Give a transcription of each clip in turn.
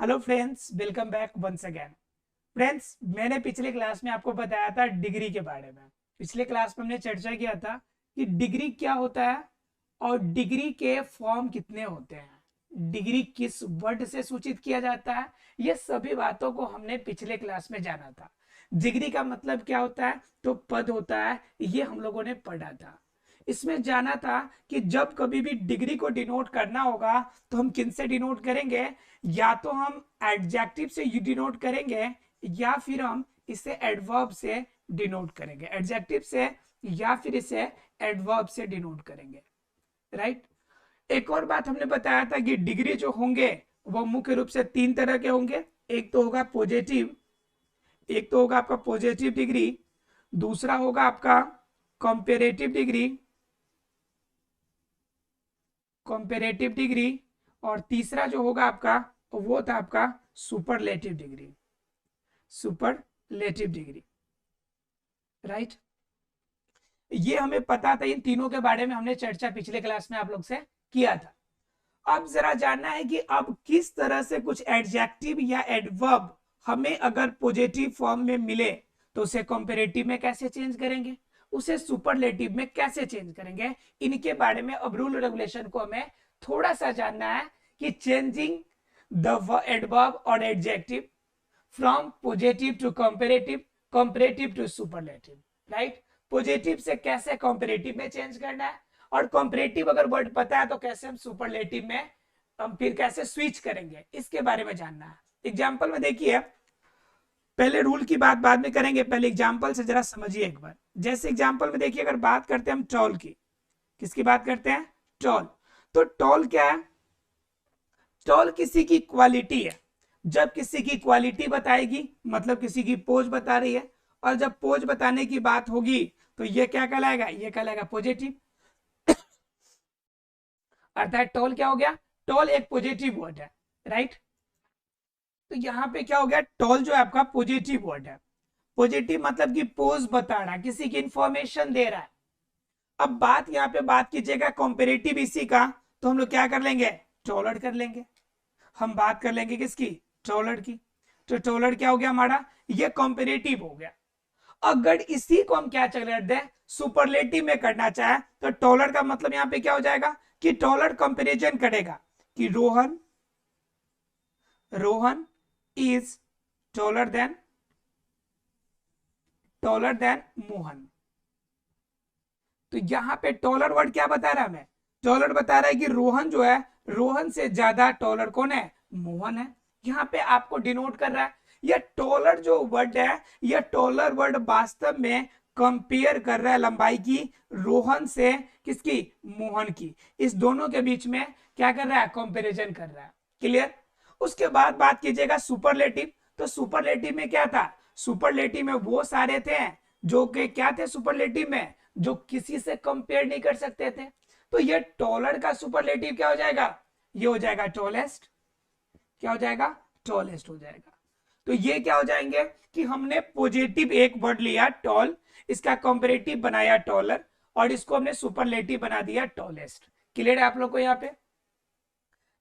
Hello friends, welcome back once again. Friends, मैंने पिछले class में आपको बताया था डिग्री के बारे में। पिछले क्लास में हमने चर्चा किया था कि डिग्री क्या होता है और डिग्री के फॉर्म कितने होते हैं, डिग्री किस वर्ड से सूचित किया जाता है। ये सभी बातों को हमने पिछले क्लास में जाना था। डिग्री का मतलब क्या होता है, तो पद होता है, ये हम लोगों ने पढ़ा था। इसमें जाना था कि जब कभी भी डिग्री को डिनोट करना होगा तो हम किन से डिनोट करेंगे, या तो हम एडजेक्टिव से डिनोट करेंगे या फिर हम इसे एडवर्ब से डिनोट करेंगे, एडजेक्टिव से या फिर इसे एडवर्ब से डिनोट करेंगे। राइट। एक और बात हमने बताया था कि डिग्री जो होंगे वो मुख्य रूप से तीन तरह के होंगे। एक तो होगा पॉजिटिव, एक तो होगा आपका पॉजिटिव डिग्री, दूसरा होगा आपका कंपेरेटिव डिग्री, कंपेरेटिव डिग्री, और तीसरा जो होगा आपका वो था आपका superlative degree, superlative degree. Right. ये हमें पता था, इन तीनों के बारे में हमने चर्चा पिछले क्लास में आप लोग से किया था। अब जरा जानना है कि अब किस तरह से कुछ एडजेक्टिव या एडवर्ब हमें अगर पॉजिटिव फॉर्म में मिले तो उसे कंपेरेटिव में कैसे चेंज करेंगे, उसे सुपरलेटिव में कैसे चेंज करेंगे। इनके बारे में अब रूल रेगुलेशन को हमें थोड़ा सा जानना है कि चेंजिंग द एडवर्ब और adjective from positive to comparative, comparative to superlative. Right. Positive से कैसे कंपेरेटिव में चेंज करना है, और कंपेरेटिव अगर वर्ड पता है तो कैसे हम सुपरलेटिव में हम फिर कैसे स्विच करेंगे, इसके बारे में जानना है। एग्जाम्पल में देखिए, पहले रूल की बात बाद में करेंगे, पहले एग्जाम्पल से जरा समझिए एक बार। जैसे एग्जाम्पल में देखिए, अगर बात करते हैं हम टॉल की, किसकी बात करते हैं, टॉल। तो टॉल क्या है, टॉल किसी की क्वालिटी है। जब किसी की क्वालिटी बताएगी मतलब किसी की पोज बता रही है, और जब पोज बताने की बात होगी तो ये क्या कहलाएगा, ये कहलाएगा पॉजिटिव। अर्थात टॉल क्या हो गया, टॉल एक पॉजिटिव वर्ड है। राइट। तो यहाँ पे क्या हो गया, टॉल जो है आपका पॉजिटिव वर्ड है। पॉजिटिव मतलब कि पोज बता रहा है, किसी की इंफॉर्मेशन दे रहा है। अब बात यहाँ पे बात कीजिएगा कंपेरेटिव इसी का, तो हम लोग क्या कर लेंगे, टॉलर कर लेंगे। हम बात कर लेंगे किसकी, टॉलर की। तो टॉलर क्या हो गया हमारा, ये कंपेरेटिव हो गया। अगर इसी को हम क्या कर दें, सुपरलेटिव में करना चाहे तो टॉलर का मतलब यहां पे क्या हो जाएगा कि टॉलर कंपेरिजन करेगा कि Rohan, Rohan is taller than Mohan. तो यहां पे टॉलर वर्ड क्या बता रहा है हमें, टॉलर बता रहा है कि रोहन जो है, रोहन से ज्यादा टॉलर कौन है, मोहन है। यहाँ पे आपको डिनोट कर रहा है, यह टॉलर जो वर्ड है, यह टॉलर वर्ड वास्तव में कंपेयर कर रहा है लंबाई की रोहन से किसकी, मोहन की। इस दोनों के बीच में क्या कर रहा है, कंपैरिजन कर रहा है। क्लियर। उसके बाद बात कीजिएगा सुपरलेटिव। तो सुपरलेटिव में क्या था, सुपरलेटिव में वो सारे थे जो कि क्या थे, सुपरलेटिव में जो किसी से कंपेयर नहीं कर सकते थे। तो ये टॉलर का सुपरलेटिव क्या हो जाएगा, ये हो जाएगा टॉलेस्ट। क्या हो जाएगा, टॉलेस्ट हो जाएगा। तो ये क्या हो जाएंगे कि हमने पॉजिटिव एक वर्ड लिया टॉल, इसका कंपेरेटिव बनाया टॉलर, और इसको हमने सुपरलेटिव बना दिया टॉलेस्ट। क्लियर है आप लोग को यहाँ पे।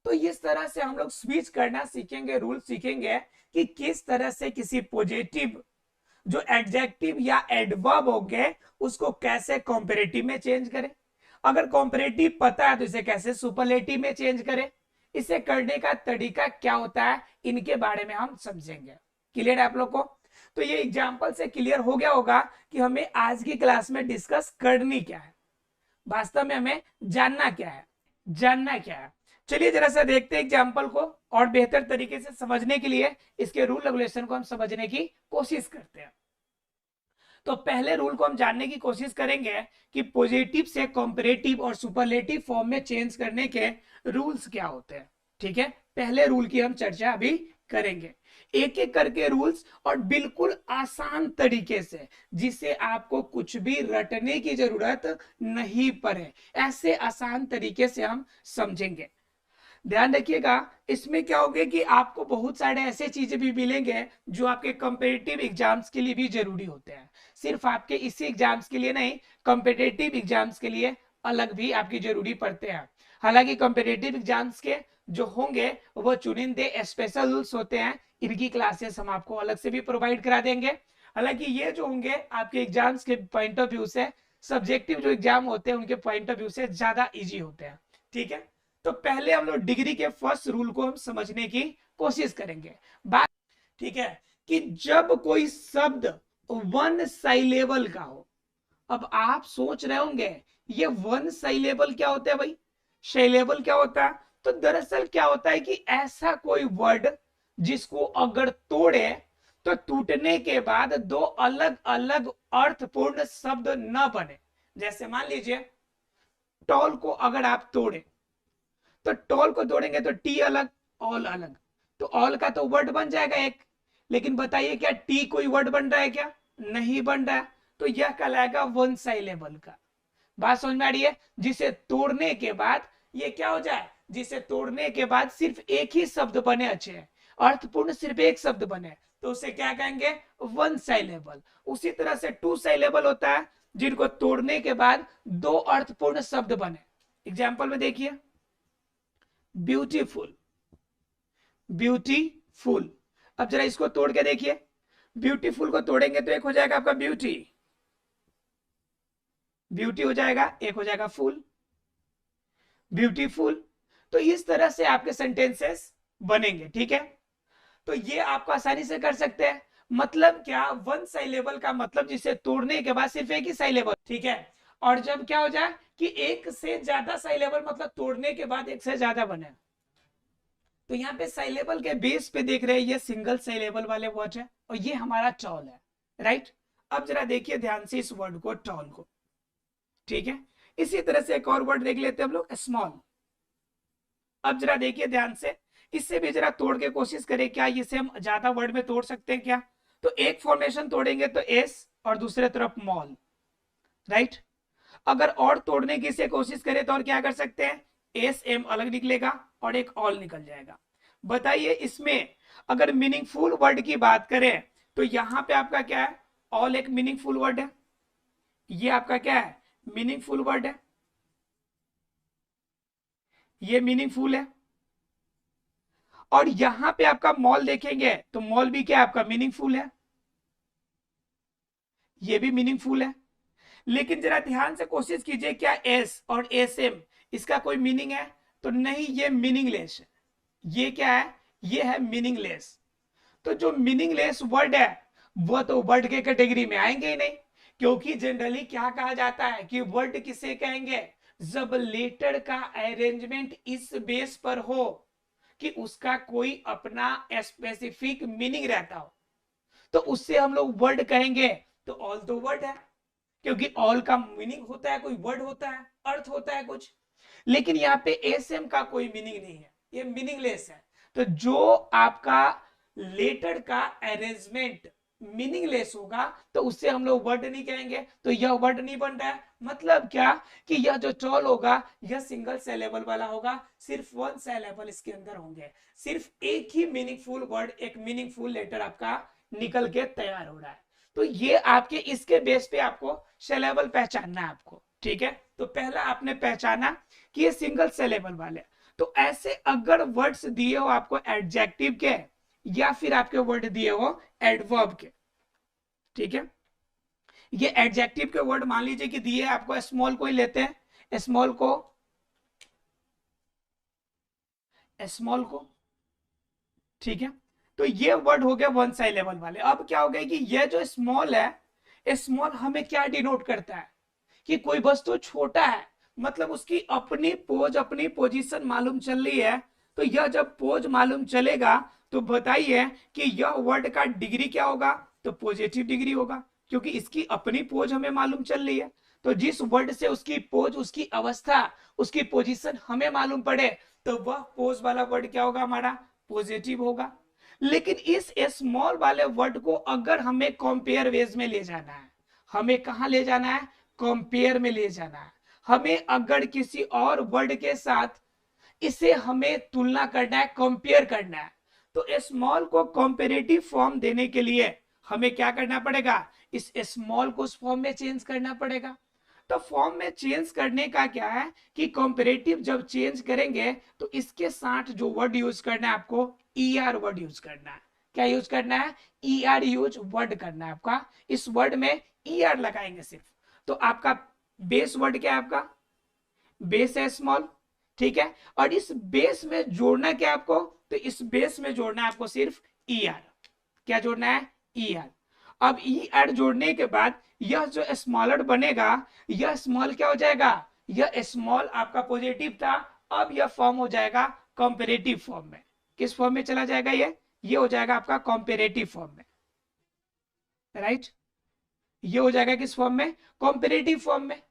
तो इस तरह से हम लोग स्विच करना सीखेंगे, रूल सीखेंगे कि किस तरह से किसी पॉजिटिव जो एडजेक्टिव या एडवर्ब हो गए उसको कैसे कंपेरेटिव में चेंज करें। अगर कंपेरेटिव पता है तो इसे कैसे सुपरलेटिव में चेंज करें, इसे करने का तरीका क्या होता है, इनके बारे में हम समझेंगे। क्लियर है आप लोग को। तो ये एग्जांपल से क्लियर हो गया होगा कि हमें आज की क्लास में डिस्कस करनी क्या है, वास्तव में हमें जानना क्या है, जानना क्या है। चलिए जरा सा देखते हैं एग्जाम्पल को, और बेहतर तरीके से समझने के लिए इसके रूल रेगुलेशन को हम समझने की कोशिश करते हैं। तो पहले रूल को हम जानने की कोशिश करेंगे कि पॉजिटिव से कंपैरेटिव और सुपरलेटिव फॉर्म में चेंज करने के रूल्स क्या होते हैं। ठीक है, पहले रूल की हम चर्चा अभी करेंगे, एक एक करके रूल्स, और बिल्कुल आसान तरीके से, जिसे आपको कुछ भी रटने की जरूरत नहीं पड़े, ऐसे आसान तरीके से हम समझेंगे। ध्यान रखिएगा, इसमें क्या होगा कि आपको बहुत सारे ऐसे चीजें भी मिलेंगे जो आपके कंपेटिटिव एग्जाम्स के लिए भी जरूरी होते हैं। सिर्फ आपके इसी एग्जाम्स के लिए नहीं, कंपेटिटिव एग्जाम्स के लिए अलग भी आपकी जरूरी पड़ते हैं। हालांकि कंपेटिटिव एग्जाम्स के जो होंगे वो चुनिंदे स्पेशल रूल्स होते हैं, इनकी क्लासेस हम आपको अलग से भी प्रोवाइड करा देंगे। हालांकि ये जो होंगे आपके एग्जाम्स के पॉइंट ऑफ व्यू से, सब्जेक्टिव जो एग्जाम होते हैं उनके पॉइंट ऑफ व्यू से ज्यादा इजी होते हैं। ठीक है, तो पहले हम लोग डिग्री के फर्स्ट रूल को हम समझने की कोशिश करेंगे। बात ठीक है कि जब कोई शब्द वन साइलेबल का हो, अब आप सोच रहे होंगे ये वन साइलेबल क्या होता है भाई, साइलेबल क्या होता है? तो दरअसल क्या होता है कि ऐसा कोई वर्ड जिसको अगर तोड़े तो टूटने के बाद दो अलग अलग अर्थपूर्ण शब्द न बने। जैसे मान लीजिए टॉल को अगर आप तोड़े तो टॉल को तोड़ेंगे तो टी अलग ऑल अलग, तो ऑल का तो वर्ड बन जाएगा एक, लेकिन बताइए क्या टी कोई वर्ड बन रहा है क्या? नहीं बन रहा है, तो यह कहलाएगा वन साइलेबल का। बात समझ में आ रही है? जिसे तोड़ने के बाद ये क्या हो जाए, जिसे तोड़ने के बाद सिर्फ एक ही शब्द बने, अच्छे अर्थपूर्ण सिर्फ एक शब्द बने, तो उसे क्या कहेंगे? One syllable. उसी तरह से टू साइलेबल होता है जिनको तोड़ने के बाद दो अर्थपूर्ण शब्द बने। एग्जाम्पल में देखिए ब्यूटीफुल, ब्यूटीफुल। अब जरा इसको तोड़ के देखिए, ब्यूटीफुल को तोड़ेंगे तो एक हो जाएगा आपका ब्यूटी, ब्यूटी हो जाएगा, एक हो जाएगा फुल, ब्यूटीफुल। तो इस तरह से आपके सेंटेंसेस बनेंगे। ठीक है, तो ये आपको आसानी से कर सकते हैं। मतलब क्या, वन साइलेबल का मतलब जिसे तोड़ने के बाद सिर्फ एक ही साइलेबल। ठीक है, और जब क्या हो जाए कि एक से ज्यादा साइलेबल, मतलब तोड़ने के बाद एक से ज्यादा बने, तो यहाँ पे साइलेबल के बेस पे देख रहे हैं ये सिंगल साइलेबल वाले वर्ड है और ये हमारा टॉल है, राइट। अब जरा देखिए ध्यान से इस वर्ड को, टॉल को। ठीक है, इसी तरह से एक और वर्ड देख लेते हैं हम लोग, स्मॉल। अब जरा देखिए ध्यान से, इससे भी जरा तोड़ के कोशिश करें, क्या इसे हम ज्यादा वर्ड में तोड़ सकते हैं क्या? तो एक फॉर्मेशन तोड़ेंगे तो एस और दूसरे तरफ मॉल, राइट। अगर और तोड़ने की से कोशिश करें तो और क्या कर सकते हैं? एस एम अलग निकलेगा और एक ऑल निकल जाएगा। बताइए इसमें अगर मीनिंगफुल वर्ड की बात करें तो यहां पे आपका क्या है? ऑल एक मीनिंगफुल वर्ड है, ये आपका क्या है? मीनिंगफुल वर्ड है, ये मीनिंगफुल है। और यहां पे आपका मॉल देखेंगे तो मॉल भी क्या है आपका? मीनिंगफुल है, ये भी मीनिंगफुल है। लेकिन जरा ध्यान से कोशिश कीजिए, क्या एस और एस एम इसका कोई मीनिंग है? तो नहीं, ये मीनिंगलेस है। ये क्या है? ये है मीनिंगलेस। तो जो मीनिंगलेस वर्ड है वो तो वर्ड के कैटेगरी में आएंगे ही नहीं, क्योंकि जनरली क्या कहा जाता है कि वर्ड किसे कहेंगे? जब लेटर का अरेंजमेंट इस बेस पर हो कि उसका कोई अपना स्पेसिफिक मीनिंग रहता हो, तो उससे हम लोग वर्ड कहेंगे। तो ऑल तो वर्ड है, क्योंकि ऑल का मीनिंग होता है, कोई वर्ड होता है, अर्थ होता है कुछ। लेकिन यहाँ पे एस एम का कोई मीनिंग नहीं है, ये मीनिंगलेस है। तो जो आपका लेटर का अरेंजमेंट मीनिंगलेस होगा तो उससे हम लोग वर्ड नहीं कहेंगे, तो यह वर्ड नहीं बन रहा है। मतलब क्या कि यह जो टॉल होगा यह सिंगल सिलेबल वाला होगा, सिर्फ वन सिलेबल इसके अंदर होंगे, सिर्फ एक ही मीनिंगफुल वर्ड, एक मीनिंगफुल लेटर आपका निकल के तैयार हो रहा है। तो ये आपके इसके बेस पे आपको सिलेबल पहचानना है आपको। ठीक है, तो पहला आपने पहचाना कि ये सिंगल सिलेबल वाले। तो ऐसे अगर वर्ड्स दिए हो आपको एडजेक्टिव के या फिर आपके वर्ड दिए हो एडवर्ब के, ठीक है, ये एडजेक्टिव के वर्ड मान लीजिए कि दिए आपको, स्मॉल को ही लेते हैं, स्मॉल को, स्मॉल को, ठीक है। तो ये वर्ड हो गया वन साइलेबल वाले। अब क्या हो गया कि ये जो स्मॉल है, स्मॉल हमें क्या डिनोट करता है? कि कोई वस्तु छोटा है, मतलब उसकी अपनी पोज, अपनी पोजीशन मालूम चल रही है। तो यह जब पोज मालूम चलेगा तो बताइए कि यह वर्ड का डिग्री क्या होगा? तो पॉजिटिव डिग्री होगा, क्योंकि इसकी अपनी पोज हमें मालूम चल रही है। तो जिस वर्ड से उसकी पोज, उसकी अवस्था, उसकी पोजीशन हमें मालूम पड़े तो वह पोज वाला वर्ड क्या होगा? हमारा पॉजिटिव होगा। लेकिन इस स्मॉल वाले वर्ड को अगर हमें कंपेयर वेज में ले जाना है, हमें कहां ले जाना है? कंपेयर में ले जाना है। हमें अगर किसी और वर्ड के साथ इसे हमें तुलना करना है, कंपेयर करना है, तो स्मॉल को कंपेरेटिव फॉर्म देने के लिए हमें क्या करना पड़ेगा? इस स्मॉल को उस फॉर्म में चेंज करना पड़ेगा। तो फॉर्म में चेंज करने का क्या है कि कंपैरेटिव जब चेंज करेंगे तो इसके साथ जो वर्ड यूज करना है आपको ER वर्ड यूज करना है। क्या यूज करना है? ER यूज वर्ड करना है आपका। इस वर्ड में ER लगाएंगे सिर्फ। तो आपका बेस वर्ड क्या है? आपका बेस है स्मॉल, ठीक है। और इस बेस में जोड़ना क्या आपको? तो इस बेस में जोड़ना है आपको सिर्फ ER। क्या जोड़ना है? ER। अब ER जोड़ने के बाद यह जो स्मॉलर बनेगा, यह स्मॉल क्या हो जाएगा? यह स्मॉल आपका पॉजिटिव था, अब यह फॉर्म हो जाएगा कंपैरेटिव फॉर्म में। किस फॉर्म में चला जाएगा? ये हो जाएगा आपका कंपैरेटिव फॉर्म में, राइट। ये हो जाएगा किस फॉर्म में? कंपैरेटिव फॉर्म में।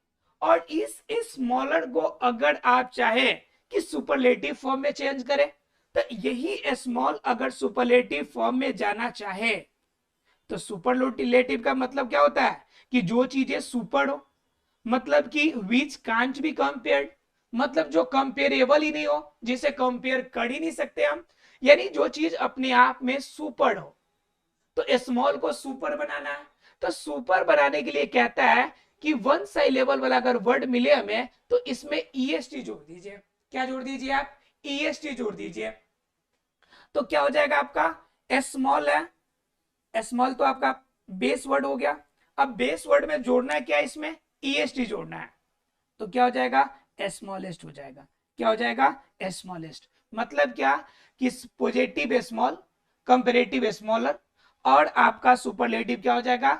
और इस स्मॉलर को अगर आप चाहे कि सुपरलेटिव फॉर्म में चेंज करें, तो यही स्मॉल अगर सुपरलेटिव फॉर्म में जाना चाहे, तो सुपरलेटिव का मतलब क्या होता है कि जो चीजें सुपर हो, मतलब कि विच कांट बी कंपेयर्ड, मतलब जो कंपेरेबल ही नहीं हो, जिसे कंपेयर कर ही नहीं सकते हम, यानी जो चीज अपने आप में सुपर हो। तो स्मॉल को सुपर बनाना है। तो सुपर बनाने के लिए कहता है कि वन साइलेबल वाला अगर वर्ड मिले हमें, तो इसमें EST जोड़ दीजिए। क्या जोड़ दीजिए आप? EST जोड़ दीजिए। तो क्या हो जाएगा आपका? स्मॉल है, स्मॉल तो आपका बेस वर्ड हो गया। अब बेस वर्ड में जोड़ना है क्या? इसमें EST जोड़ना है। तो क्या हो जाएगा? स्मॉलेस्ट हो जाएगा। क्या हो जाएगा? स्मॉलेस्ट। मतलब क्या कि पॉजिटिव स्मॉल, कंपैरेटिव स्मॉलर, और आपका सुपरलेटिव क्या हो जाएगा?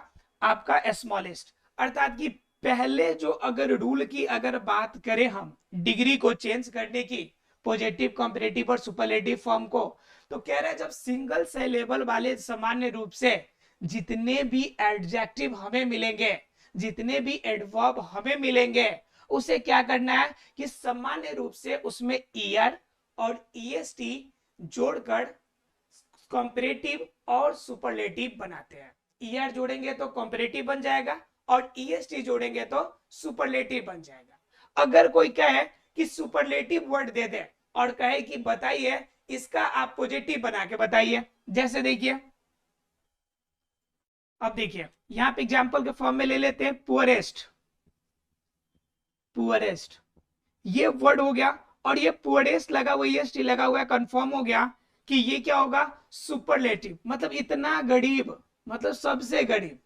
आपका स्मॉलेस्ट। अर्थात कि पहले जो अगर रूल की अगर बात करें हम डिग्री को चेंज करने की, पॉजिटिव, कंपैरेटिव और सुपरलेटिव फॉर्म को, तो कह रहे हैं जब सिंगल सिलेबल वाले सामान्य रूप से जितने भी एडजेक्टिव हमें मिलेंगे, जितने भी एडवर्ब हमें मिलेंगे, उसे क्या करना है कि सामान्य रूप से उसमें ER और EST जोड़कर कंपैरेटिव और सुपरलेटिव बनाते हैं। ER जोड़ेंगे तो कंपैरेटिव बन जाएगा और EST जोड़ेंगे तो सुपरलेटिव बन जाएगा। अगर कोई कहे कि सुपरलेटिव वर्ड दे दे और कहे कि बताइए इसका आप पॉजिटिव बना के बताइए, जैसे देखिए, अब देखिए यहां पे एग्जांपल के फॉर्म में ले लेते हैं पुअरेस्ट। पुअरेस्ट ये वर्ड हो गया, और ये पुअरेस्ट लगा हुआ, EST लगा हुआ है, कंफर्म हो गया कि ये क्या होगा? सुपरलेटिव। मतलब इतना गरीब, मतलब सबसे गरीब,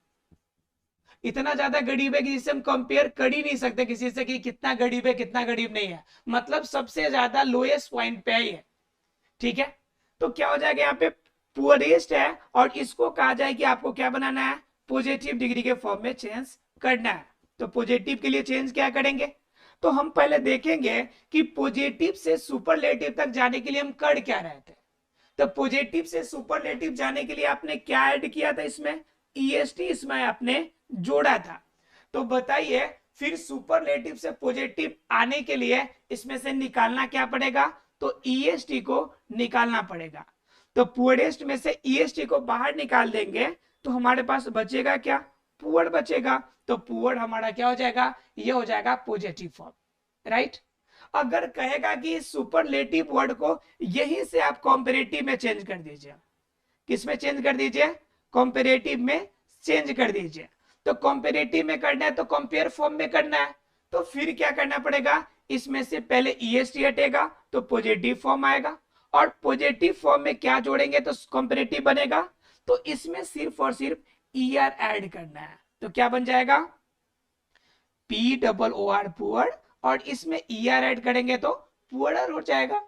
इतना ज्यादा गरीब है कि जिसे हम कंपेयर कर ही नहीं सकते किसी से कि कितना गरीब है कितना गरीब नहीं है, मतलब सबसे ज्यादा लोएस्ट पॉइंट पे ही है, ठीक है। तो क्या हो जाएगा यहाँ पे? पुअरेस्ट है, और इसको कहा जाए कि आपको क्या बनाना है? पॉजिटिव डिग्री के फॉर्म में चेंज करना है। तो पॉजिटिव के लिए चेंज क्या करेंगे? तो हम पहले देखेंगे कि पॉजिटिव से सुपरलेटिव तक जाने के लिए हम कर क्या रहे थे। तो पॉजिटिव से सुपरलेटिव जाने के लिए आपने क्या ऐड किया था? इसमें EST इसमें आपने जोड़ा था। तो बताइए फिर सुपरलेटिव से पॉजिटिव आने के लिए इसमें से निकालना क्या पड़ेगा? तो EST को निकालना पड़ेगा। तो पुअरेस्ट में से EST को बाहर निकाल देंगे तो हमारे पास बचेगा क्या? पुअर बचेगा। तो पुअर हमारा क्या हो जाएगा? ये हो जाएगा पॉजिटिव फॉर्म, राइट। अगर कहेगा कि सुपरलेटिव वर्ड को यहीं से आप कंपैरेटिव में चेंज कर दीजिए, किस में चेंज कर दीजिए? कंपैरेटिव में चेंज कर दीजिए। तो कंपैरेटिव में करना है तो कंपेयर फॉर्म में करना है, तो फिर क्या करना पड़ेगा? इसमें से पहले EST हटेगा तो पॉजिटिव फॉर्म आएगा, और पॉजिटिव फॉर्म में क्या जोड़ेंगे तो कंपैरेटिव बनेगा। तो इसमें सिर्फ और सिर्फ ER ऐड करना है, तो क्या बन जाएगा? POOR पुअर, और इसमें ER ऐड करेंगे तो पुअर हो जाएगा।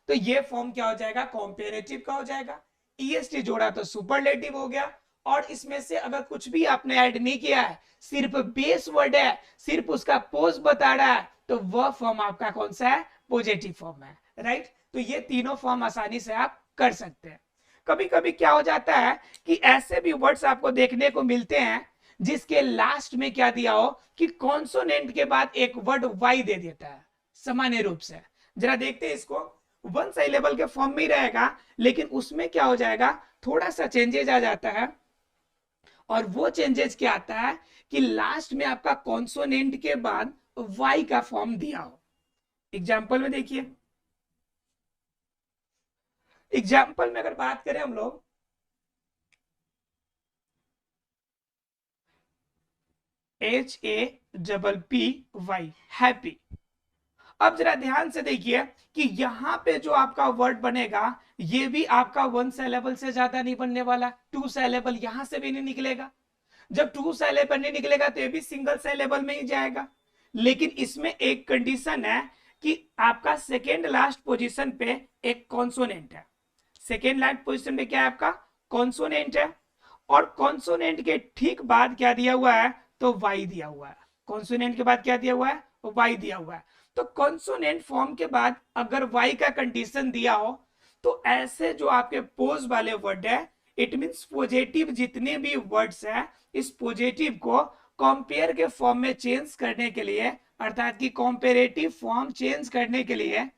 तो ये फॉर्म क्या हो जाएगा? कंपैरेटिव का हो जाएगा। EST जोड़ा तो सुपरलेटिव हो गया, और इसमें से अगर कुछ भी आपने ऐड नहीं किया है, सिर्फ बेस वर्ड है, सिर्फ उसका पोज बता रहा है, तो वह फॉर्म आपका कौन सा है? पॉजिटिव फॉर्म है, राइट। तो ये तीनों फॉर्म आसानी से आप कर सकते हैं। कभी कभी क्या हो जाता है कि ऐसे भी वर्ड्स आपको देखने को मिलते हैं जिसके लास्ट में क्या दिया हो कि कॉन्सोनेंट के बाद एक वर्ड वाई दे देता है सामान्य रूप से। जरा देखते हैं इसको। वन साइलेबल के फॉर्म में ही रहेगा, लेकिन उसमें क्या हो जाएगा? थोड़ा सा चेंजेज आ जाता है, और वो चेंजेस क्या आता है कि लास्ट में आपका कॉन्सोनेंट के बाद वाई का फॉर्म दिया हो। एग्जाम्पल में देखिए, एग्जाम्पल में अगर बात करें हम लोग, HAPPY, हैप्पी। अब जरा ध्यान से देखिए कि यहां पे जो आपका वर्ड बनेगा ये भी आपका 1 सिलेबल से ज्यादा नहीं बनने वाला, 2 सिलेबल यहां से भी नहीं निकलेगा। जब 2 सिलेबल नहीं निकलेगा तो ये भी सिंगल सिलेबल में ही जाएगा। लेकिन इसमें एक कंडीशन है कि आपका सेकेंड लास्ट पोजीशन पे एक कॉन्सोनेंट है। सेकेंड लास्ट पोजीशन पे क्या है आपका, कॉन्सोनेंट है। और कॉन्सोनेंट के ठीक बाद क्या दिया हुआ है, तो वाई दिया हुआ है। कॉन्सोनेंट के बाद क्या दिया हुआ है, वाई दिया हुआ है। तो कॉन्सोनेंट फॉर्म के बाद अगर वाई का कंडीशन दिया हो तो ऐसे जो आपके पोज वाले वर्ड है, इट मींस पॉजिटिव जितने भी वर्ड्स है, इस पॉजिटिव को कंपेयर के फॉर्म में चेंज करने के लिए, अर्थात कि कंपेरेटिव फॉर्म चेंज करने के लिए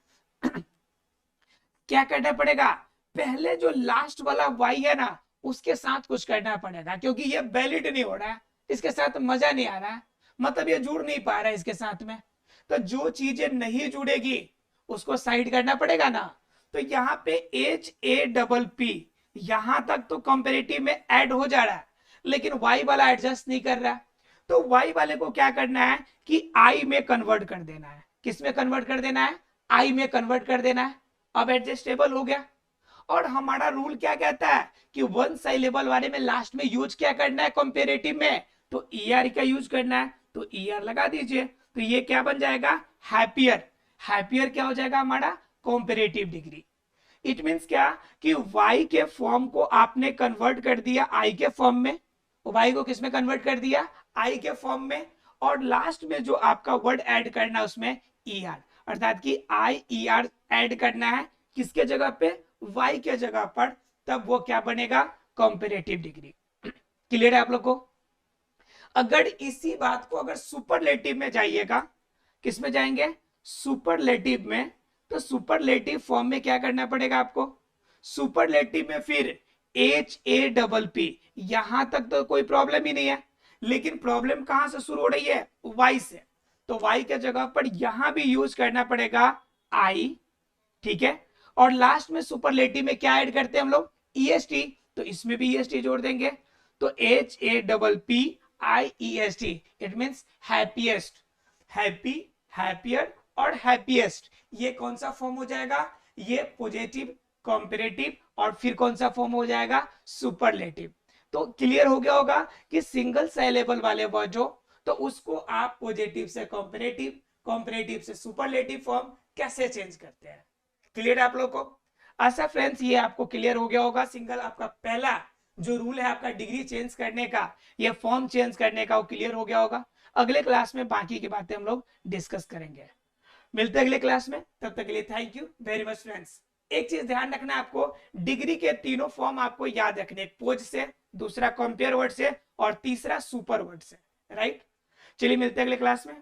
क्या करना पड़ेगा, पहले जो लास्ट वाला वाई है ना उसके साथ कुछ करना पड़ेगा, क्योंकि ये वैलिड नहीं हो रहा है, इसके साथ मजा नहीं आ रहा है, मतलब ये जुड़ नहीं पा रहा है इसके साथ में। तो जो चीजें नहीं जुड़ेगी उसको साइड करना पड़ेगा ना। तो यहाँ पे HAPP यहां तक तो कंपेरेटिव में ऐड हो जा रहा है, लेकिन वाई वाला एडजस्ट नहीं कर रहा है। तो वाई वाले को क्या करना है कि आई में कन्वर्ट कर देना है। किस में कन्वर्ट कर देना है, आई में कन्वर्ट कर देना है। अब एडजस्टेबल हो गया। और हमारा रूल क्या कहता है कि 1 सिलेबल वाले में लास्ट में यूज क्या करना है कंपेरेटिव में, तो ER का यूज करना है, तो ER लगा दीजिए। तो ये क्या बन जाएगा, हैप्पियर। हैप्पियर क्या हो जाएगा हमारा, कंपेरेटिव डिग्री। इट मींस क्या कि y के फॉर्म को आपने कन्वर्ट कर दिया I के फॉर्म में, y को किस में कन्वर्ट कर दिया, I के फॉर्म में। और लास्ट में जो आपका वर्ड ऐड करना है उसमें ER, अर्थात कि IER ऐड करना है किसके जगह पे, y के जगह पर। तब वो क्या बनेगा, कंपेरेटिव डिग्री। क्लियर है आप लोग को। अगर इसी बात को अगर सुपरलेटिव में जाइएगा, किस में जाएंगे, सुपरलेटिव में, तो सुपरलेटिव फॉर्म में क्या करना पड़ेगा आपको, सुपरलेटिव में फिर HAPP, यहां तक तो कोई प्रॉब्लम ही नहीं है। लेकिन प्रॉब्लम कहां से शुरू हो रही है, y से। तो y के जगह पर यहां भी यूज करना पड़ेगा I, ठीक है। और लास्ट में सुपरलेटिव में क्या ऐड करते हैं हम लोग, EST, तो इसमें भी EST जोड़ देंगे। तो HAPPIEST, it means happiest. Happy, happier और हैप्पीएस्ट, ये कौन सा फॉर्म हो जाएगा, ये पॉजिटिव, कंपेरेटिव और फिर कौन सा फॉर्म हो जाएगा, सुपरलेटिव। तो क्लियर हो गया होगा कि सिंगल सिलेबल वाले वर्ड हो तो उसको आप पॉजिटिव से कंपेरेटिव, कंपेरेटिव से सुपरलेटिव फॉर्म कैसे चेंज करते हैं। क्लियर है आप लोग को। अच्छा फ्रेंड्स, ये आपको क्लियर हो गया होगा। सिंगल आपका पहला जो रूल है आपका डिग्री चेंज करने का, ये फॉर्म चेंज करने का, वो क्लियर हो गया होगा। अगले क्लास में बाकी की बातें हम लोग डिस्कस करेंगे। मिलते हैं अगले क्लास में, तब तक के लिए thank you very much friends. एक चीज ध्यान रखना है आपको, डिग्री के तीनों फॉर्म आपको याद रखने, पोज से, दूसरा कंपेयर वर्ड से और तीसरा सुपर वर्ड से, राइट। चलिए मिलते हैं अगले क्लास में।